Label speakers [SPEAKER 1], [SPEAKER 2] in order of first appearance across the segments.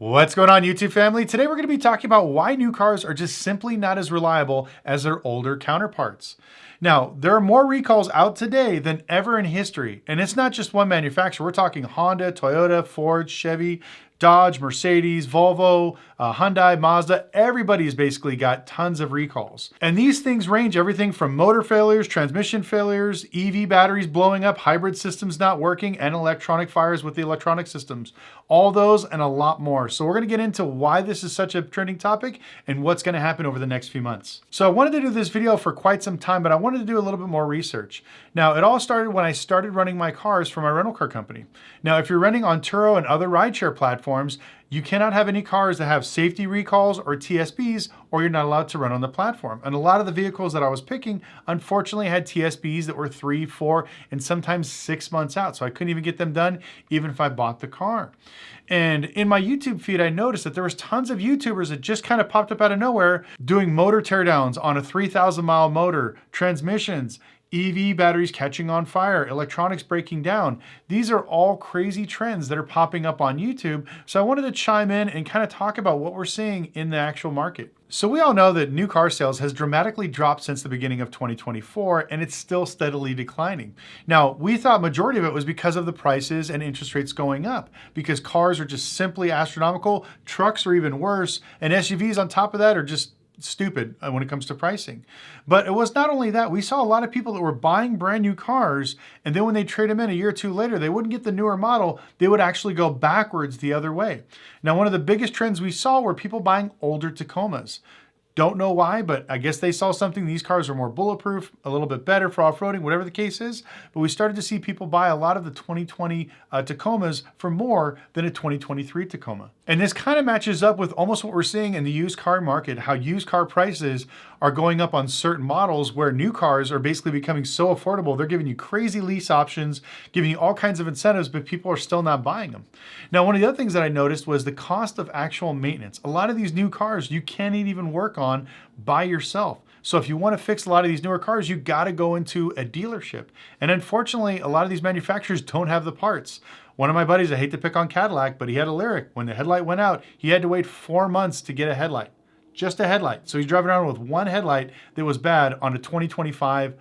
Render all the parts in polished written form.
[SPEAKER 1] What's going on, YouTube family? Today we're going to be talking about why new cars are just simply not as reliable as their older counterparts. Now, there are more recalls out today than ever in history, and it's not just one manufacturer. We're talking Honda, Toyota, Ford, Chevy, Dodge, Mercedes, Volvo, Hyundai, Mazda. Everybody's basically got tons of recalls. And these things range everything from motor failures, transmission failures, EV batteries blowing up, hybrid systems not working, and electronic fires with the electronic systems. All those and a lot more. So we're going to get into why this is such a trending topic and what's going to happen over the next few months. So I wanted to do this video for quite some time, but I wanted to do a little bit more research. Now, it all started when I started running my cars for my rental car company. Now, if you're renting on Turo and other rideshare platforms, you cannot have any cars that have safety recalls or TSBs, or you're not allowed to run on the platform. And a lot of the vehicles that I was picking, unfortunately, had TSBs that were 3, 4, and sometimes 6 months out. So I couldn't even get them done, even if I bought the car. And in my YouTube feed, I noticed that there was tons of YouTubers that just kind of popped up out of nowhere doing motor teardowns on a 3,000-mile motor, transmissions, EV batteries catching on fire, electronics breaking down. These are all crazy trends that are popping up on YouTube. So I wanted to chime in and kind of talk about what we're seeing in the actual market. So we all know that new car sales has dramatically dropped since the beginning of 2024, and it's still steadily declining. Now, we thought majority of it was because of the prices and interest rates going up, because cars are just simply astronomical, trucks are even worse, and SUVs on top of that are just stupid when it comes to pricing. But it was not only that, we saw a lot of people that were buying brand new cars, and then when they trade them in a year or two later, they wouldn't get the newer model, they would actually go backwards the other way. Now, one of the biggest trends we saw were people buying older Tacomas. Don't know why, but I guess they saw something. These cars are more bulletproof, a little bit better for off-roading, whatever the case is. But we started to see people buy a lot of the 2020 Tacomas for more than a 2023 Tacoma. And this kind of matches up with almost what we're seeing in the used car market, how used car prices are going up on certain models where new cars are basically becoming so affordable. They're giving you crazy lease options, giving you all kinds of incentives, but people are still not buying them. Now, one of the other things that I noticed was the cost of actual maintenance. A lot of these new cars you can't even work on by yourself. So if you want to fix a lot of these newer cars, you got to go into a dealership. And unfortunately, a lot of these manufacturers don't have the parts. One of my buddies, I hate to pick on Cadillac, but he had a Lyriq. When the headlight went out, he had to wait 4 months to get a headlight. Just a headlight. So he's driving around with one headlight that was bad on a 2025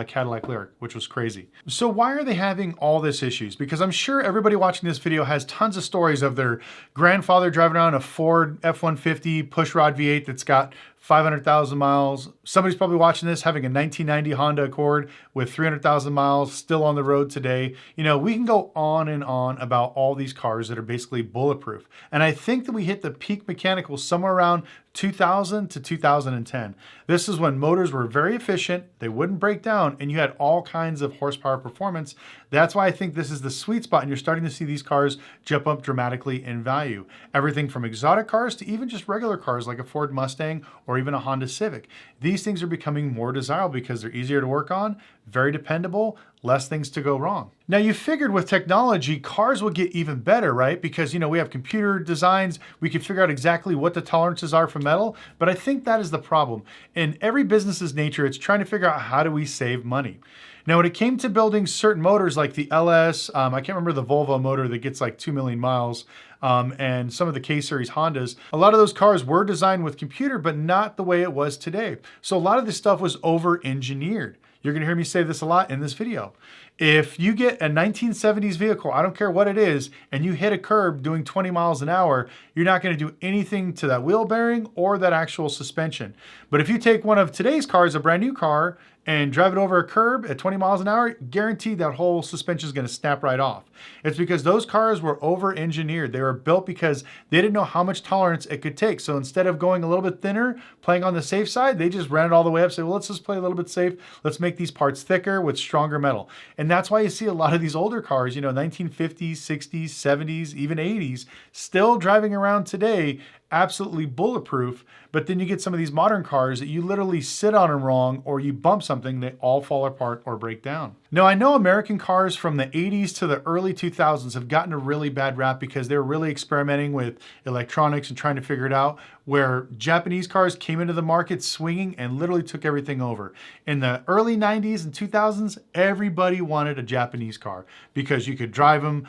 [SPEAKER 1] Cadillac Lyriq, which was crazy. So why are they having all this issues? Because I'm sure everybody watching this video has tons of stories of their grandfather driving around a Ford F-150 pushrod V8 that's got 500,000 miles. Somebody's probably watching this having a 1990 Honda Accord with 300,000 miles still on the road today. You know, we can go on and on about all these cars that are basically bulletproof. And I think that we hit the peak mechanical somewhere around 2000 to 2010. This is when motors were very efficient, they wouldn't break down, and you had all kinds of horsepower performance. That's why I think this is the sweet spot, and you're starting to see these cars jump up dramatically in value. Everything from exotic cars to even just regular cars like a Ford Mustang or even a Honda Civic. These things are becoming more desirable because they're easier to work on, very dependable, less things to go wrong. Now, you figured with technology, cars would get even better, right? Because, you know, we have computer designs, we can figure out exactly what the tolerances are for metal, but I think that is the problem. In every business's nature, it's trying to figure out how do we save money. Now, when it came to building certain motors like the LS, I can't remember the Volvo motor that gets like 2 million miles, and some of the K-Series Hondas, a lot of those cars were designed with computer, but not the way it was today. So a lot of this stuff was over-engineered. You're gonna hear me say this a lot in this video. If you get a 1970s vehicle, I don't care what it is, and you hit a curb doing 20 miles an hour, you're not gonna do anything to that wheel bearing or that actual suspension. But if you take one of today's cars, a brand new car, and drive it over a curb at 20 miles an hour, guaranteed that whole suspension is going to snap right off. It's because those cars were over-engineered. They were built because they didn't know how much tolerance it could take. So instead of going a little bit thinner, playing on the safe side, they just ran it all the way up, say, well, let's just play a little bit safe. Let's make these parts thicker with stronger metal. And that's why you see a lot of these older cars, you know, 1950s, 60s, 70s, even 80s, still driving around today, absolutely bulletproof. But then you get some of these modern cars that you literally sit on them wrong, or you bump something, they all fall apart or break down. Now, I know American cars from the 80s to the early 2000s have gotten a really bad rap because they were really experimenting with electronics and trying to figure it out, where Japanese cars came into the market swinging and literally took everything over. In the early 90s and 2000s, everybody wanted a Japanese car because you could drive them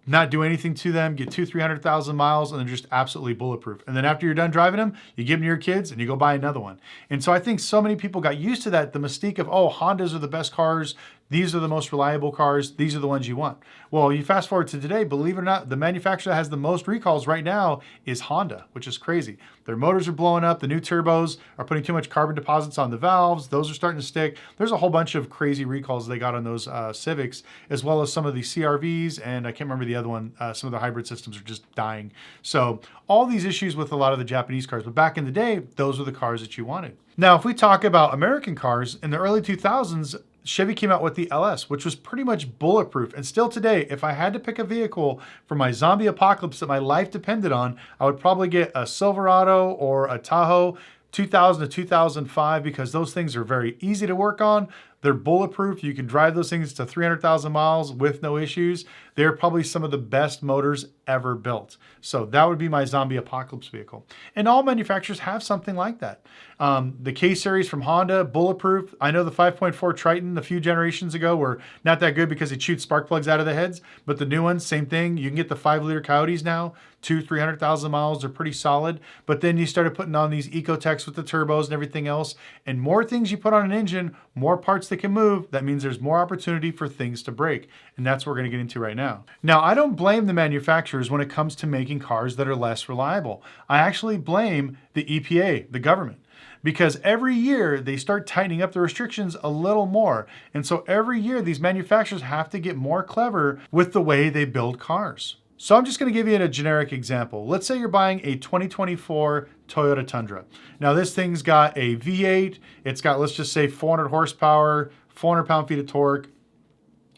[SPEAKER 1] not do anything to them, get 300,000 miles, and they're just absolutely bulletproof. And then after you're done driving them, you give them to your kids and you go buy another one. And so I think so many people got used to that, the mystique of, oh, Hondas are the best cars. These are the most reliable cars. These are the ones you want. Well, you fast forward to today, believe it or not, the manufacturer that has the most recalls right now is Honda, which is crazy. Their motors are blowing up. The new turbos are putting too much carbon deposits on the valves. Those are starting to stick. There's a whole bunch of crazy recalls they got on those Civics, as well as some of the CRVs, and I can't remember the other one. Some of the hybrid systems are just dying. So all these issues with a lot of the Japanese cars, but back in the day, those were the cars that you wanted. Now, if we talk about American cars, in the early 2000s, Chevy came out with the LS, which was pretty much bulletproof. And still today, if I had to pick a vehicle for my zombie apocalypse that my life depended on, I would probably get a Silverado or a Tahoe 2000 to 2005, because those things are very easy to work on. They're bulletproof. You can drive those things to 300,000 miles with no issues. They're probably some of the best motors ever built. So that would be my zombie apocalypse vehicle. And all manufacturers have something like that. The K-Series from Honda, bulletproof. I know the 5.4 Triton a few generations ago were not that good because they shoot spark plugs out of the heads, but the new ones, same thing. You can get the 5-liter Coyotes now, 300,000 miles. They're pretty solid. But then you started putting on these Ecotechs with the turbos and everything else. And more things you put on an engine, more parts that can move. That means there's more opportunity for things to break. And that's what we're going to get into right now. Now, I don't blame the manufacturers when it comes to making cars that are less reliable. I actually blame the EPA, the government. Because every year they start tightening up the restrictions a little more. And so every year these manufacturers have to get more clever with the way they build cars. So I'm just going to give you a generic example. Let's say you're buying a 2024 Toyota Tundra. Now this thing's got a V8. It's got, let's just say, 400 horsepower, 400 pound-feet of torque,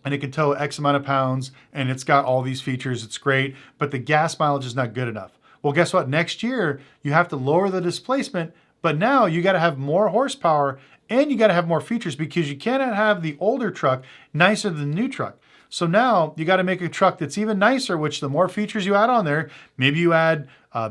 [SPEAKER 1] and it can tow X amount of pounds, and it's got all these features. It's great, but the gas mileage is not good enough. Well, guess what? Next year, you have to lower the displacement, but now you got to have more horsepower and you got to have more features, because you cannot have the older truck nicer than the new truck. So now you got to make a truck that's even nicer, which the more features you add on there, maybe you add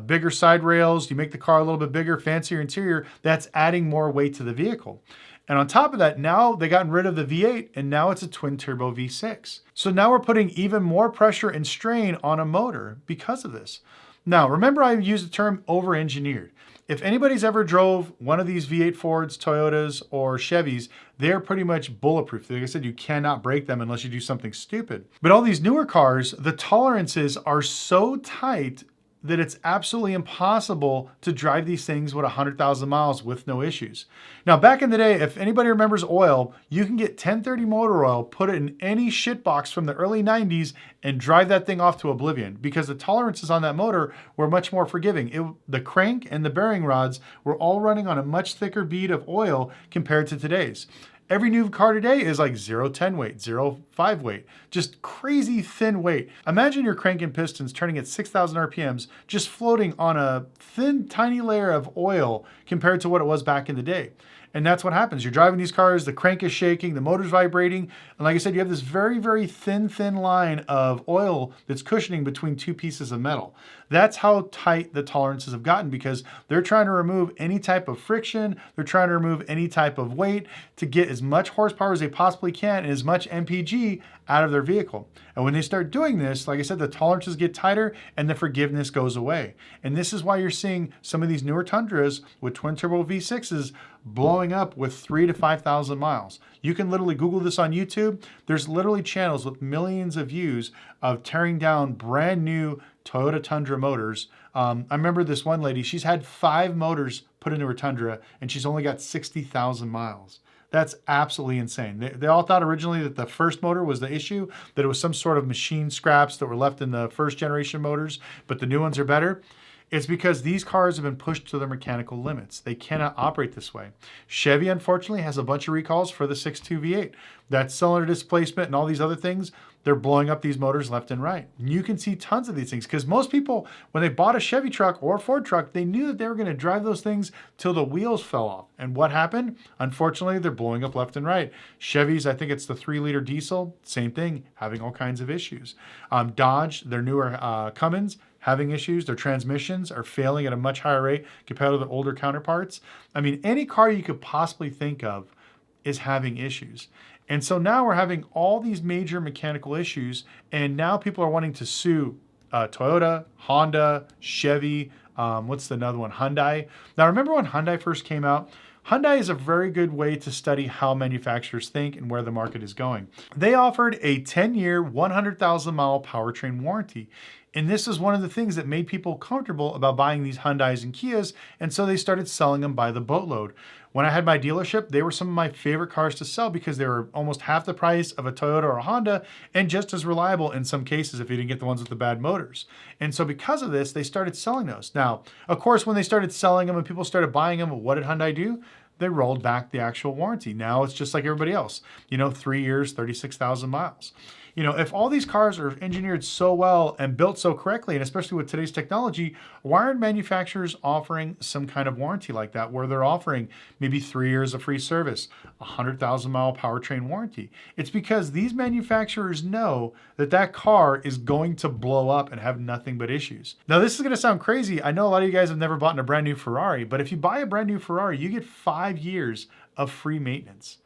[SPEAKER 1] bigger side rails, you make the car a little bit bigger, fancier interior, that's adding more weight to the vehicle. And on top of that, now they gotten rid of the V8 and now it's a twin turbo V6. So now we're putting even more pressure and strain on a motor because of this. Now, remember I used the term over-engineered. If anybody's ever drove one of these V8 Fords, Toyotas, or Chevys, they're pretty much bulletproof. Like I said, you cannot break them unless you do something stupid. But all these newer cars, the tolerances are so tight that it's absolutely impossible to drive these things with 100,000 miles with no issues. Now, back in the day, if anybody remembers oil, you can get 1030 motor oil, put it in any shit box from the early 90s and drive that thing off to oblivion, because the tolerances on that motor were much more forgiving. The crank and the bearing rods were all running on a much thicker bead of oil compared to today's. Every new car today is like 0.10 weight, 0.5 weight, just crazy thin weight. Imagine your crank and pistons turning at 6,000 RPMs, just floating on a thin, tiny layer of oil compared to what it was back in the day. And that's what happens. You're driving these cars, the crank is shaking, the motor's vibrating. And like I said, you have this very, very thin line of oil that's cushioning between two pieces of metal. That's how tight the tolerances have gotten, because they're trying to remove any type of friction. They're trying to remove any type of weight to get as much horsepower as they possibly can and as much MPG out of their vehicle. And when they start doing this, like I said, the tolerances get tighter and the forgiveness goes away. And this is why you're seeing some of these newer Tundras with twin turbo V6s blowing up with 3,000 to 5,000 miles. You can literally Google this on YouTube. There's literally channels with millions of views of tearing down brand new Toyota Tundra motors. I remember this one lady, she's had 5 motors put into her Tundra and she's only got 60,000 miles. That's absolutely insane. They all thought originally that the first motor was the issue, that it was some sort of machine scraps that were left in the first generation motors, but the new ones are better. It's because these cars have been pushed to their mechanical limits. They cannot operate this way. Chevy, unfortunately, has a bunch of recalls for the 6.2 V8. That cylinder displacement and all these other things, they're blowing up these motors left and right. And you can see tons of these things, because most people, when they bought a Chevy truck or a Ford truck, they knew that they were going to drive those things till the wheels fell off. And what happened? Unfortunately, they're blowing up left and right. Chevys, I think it's the 3-liter diesel, same thing, having all kinds of issues. Dodge, their newer Cummins, having issues. Their transmissions are failing at a much higher rate compared to the older counterparts. I mean, any car you could possibly think of is having issues. And so now we're having all these major mechanical issues, and now people are wanting to sue Toyota, Honda, Chevy, what's another one? Hyundai. Now, remember when Hyundai first came out? Hyundai is a very good way to study how manufacturers think and where the market is going. They offered a 10-year, 100,000-mile powertrain warranty. And this is one of the things that made people comfortable about buying these Hyundais and Kias, and so they started selling them by the boatload. When I had my dealership, they were some of my favorite cars to sell because they were almost half the price of a Toyota or a Honda and just as reliable in some cases if you didn't get the ones with the bad motors. And so because of this, they started selling those. Now, of course, when they started selling them and people started buying them, what did Hyundai do? They rolled back the actual warranty. Now it's just like everybody else, 3 years, 36,000 miles. If all these cars are engineered so well and built so correctly, and especially with today's technology, why aren't manufacturers offering some kind of warranty like that, where they're offering maybe 3 years of free service, 100,000-mile powertrain warranty? It's because these manufacturers know that that car is going to blow up and have nothing but issues. Now, this is going to sound crazy. I know a lot of you guys have never bought a brand new Ferrari, but if you buy a brand new Ferrari, you get 5 years of free maintenance.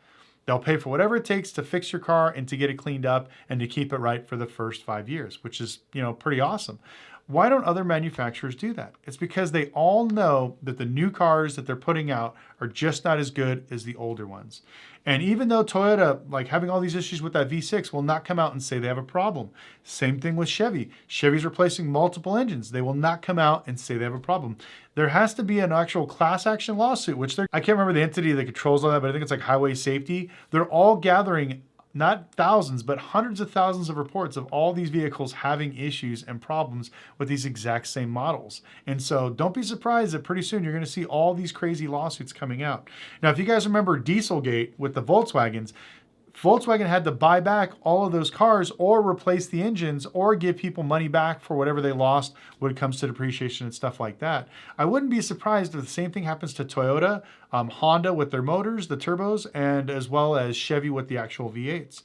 [SPEAKER 1] They'll pay for whatever it takes to fix your car and to get it cleaned up and to keep it right for the first 5 years, which is, pretty awesome. Why don't other manufacturers do that? It's because they all know that the new cars that they're putting out are just not as good as the older ones. And even though Toyota, having all these issues with that V6, will not come out and say they have a problem. Same thing with Chevy. Chevy's replacing multiple engines. They will not come out and say they have a problem. There has to be an actual class action lawsuit, which I can't remember the entity that controls all that, but I think it's like Highway Safety. They're all gathering not thousands, but hundreds of thousands of reports of all these vehicles having issues and problems with these exact same models. And so don't be surprised that pretty soon you're going to see all these crazy lawsuits coming out. Now, if you guys remember Dieselgate with the Volkswagens, Volkswagen had to buy back all of those cars or replace the engines or give people money back for whatever they lost when it comes to depreciation and stuff like that. I wouldn't be surprised if the same thing happens to Toyota, Honda with their motors, the turbos, and as well as Chevy with the actual V8s.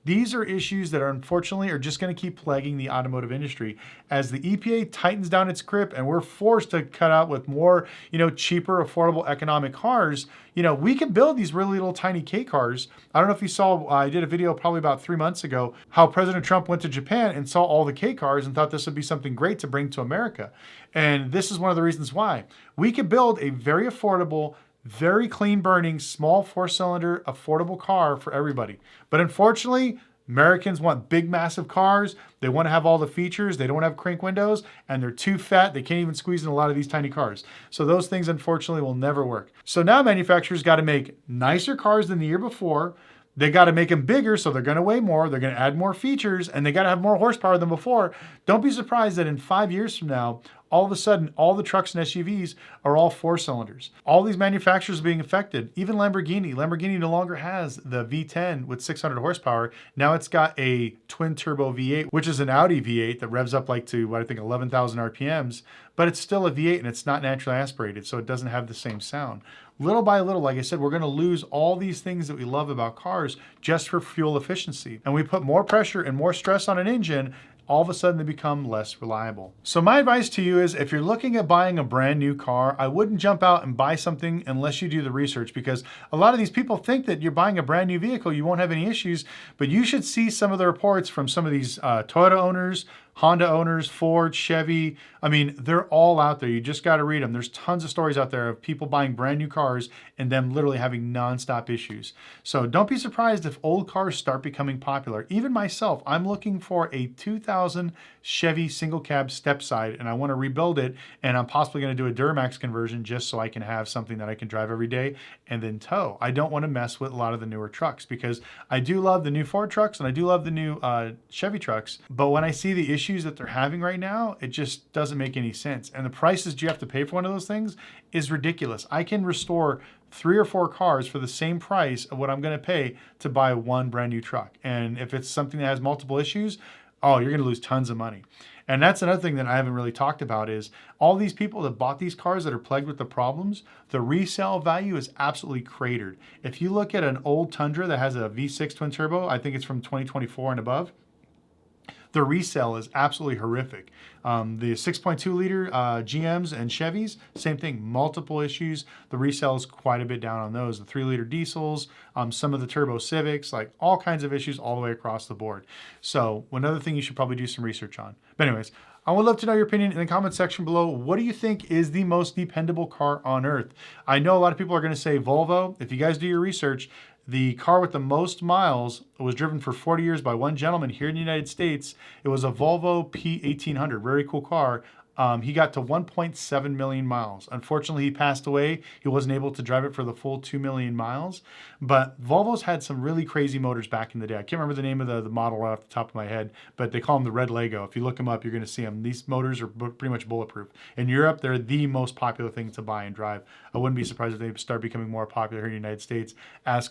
[SPEAKER 1] These are issues that unfortunately are just going to keep plaguing the automotive industry as the EPA tightens down its grip and we're forced to cut out with more, cheaper, affordable, economic cars. We can build these really little tiny K cars. I don't know if you saw, I did a video probably about 3 months ago, how President Trump went to Japan and saw all the K cars and thought this would be something great to bring to America. And this is one of the reasons why. We could build a very affordable, very clean burning, small 4-cylinder, affordable car for everybody. But unfortunately, Americans want big, massive cars. They want to have all the features. They don't want to have crank windows, and they're too fat. They can't even squeeze in a lot of these tiny cars. So those things, unfortunately, will never work. So now manufacturers got to make nicer cars than the year before. They got to make them bigger, so they're going to weigh more. They're going to add more features, and they got to have more horsepower than before. Don't be surprised that in 5 years from now, all of a sudden, all the trucks and SUVs are all 4-cylinders. All these manufacturers are being affected. Even Lamborghini. Lamborghini no longer has the V10 with 600 horsepower. Now it's got a twin-turbo V8, which is an Audi V8 that revs up to, 11,000 RPMs. But it's still a V8, and it's not naturally aspirated, so it doesn't have the same sound. Little by little, like I said, we're going to lose all these things that we love about cars just for fuel efficiency. And we put more pressure and more stress on an engine, all of a sudden they become less reliable. So my advice to you is if you're looking at buying a brand new car, I wouldn't jump out and buy something unless you do the research, because a lot of these people think that you're buying a brand new vehicle, you won't have any issues, but you should see some of the reports from some of these Toyota owners, Honda owners, Ford, Chevy. They're all out there. You just got to read them. There's tons of stories out there of people buying brand new cars and them literally having nonstop issues. So don't be surprised if old cars start becoming popular. Even myself, I'm looking for a 2000 Chevy single cab step side, and I want to rebuild it, and I'm possibly going to do a Duramax conversion just so I can have something that I can drive every day and then tow. I don't want to mess with a lot of the newer trucks because I do love the new Ford trucks and I do love the new Chevy trucks, but when I see the issues that they're having right now, it just doesn't make any sense. And the prices you have to pay for one of those things is ridiculous. I can restore 3 or 4 cars for the same price of what I'm going to pay to buy one brand new truck. And if it's something that has multiple issues, you're going to lose tons of money. And that's another thing that I haven't really talked about is all these people that bought these cars that are plagued with the problems, the resale value is absolutely cratered. If you look at an old Tundra that has a V6 twin turbo, I think it's from 2024 and above, the resale is absolutely horrific. The 6.2 liter GMs and Chevys, same thing, multiple issues. The resale is quite a bit down on those. The 3-liter diesels, some of the turbo Civics, like all kinds of issues all the way across the board. So another thing you should probably do some research on. But anyways, I would love to know your opinion in the comment section below. What do you think is the most dependable car on earth? I know a lot of people are going to say Volvo. If you guys do your research, the car with the most miles was driven for 40 years by one gentleman here in the United States. It was a Volvo P1800, very cool car. He got to 1.7 million miles. Unfortunately, he passed away. He wasn't able to drive it for the full 2 million miles. But Volvo's had some really crazy motors back in the day. I can't remember the name of the model right off the top of my head, but they call them the red Lego. If you look them up, you're going to see them. These motors are pretty much bulletproof. In Europe, they're the most popular thing to buy and drive. I wouldn't be surprised if they start becoming more popular here in the United States as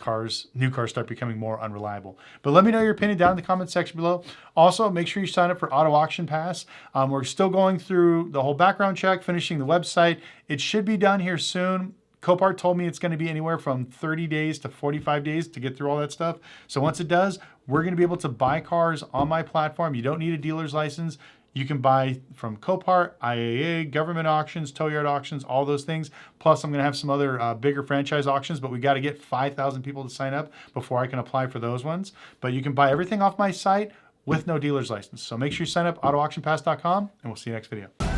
[SPEAKER 1] new cars start becoming more unreliable. But let me know your opinion down in the comment section below. Also, make sure you sign up for Auto Auction Pass. We're still going through the whole background check, finishing the website. It should be done here soon. Copart told me it's going to be anywhere from 30 days to 45 days to get through all that stuff. So once it does, we're going to be able to buy cars on my platform. You don't need a dealer's license. You can buy from Copart, IAA, government auctions, tow yard auctions, all those things. Plus, I'm going to have some other bigger franchise auctions, but we got to get 5,000 people to sign up before I can apply for those ones. But you can buy everything off my site with no dealer's license. So make sure you sign up, autoauctionpass.com, and we'll see you next video.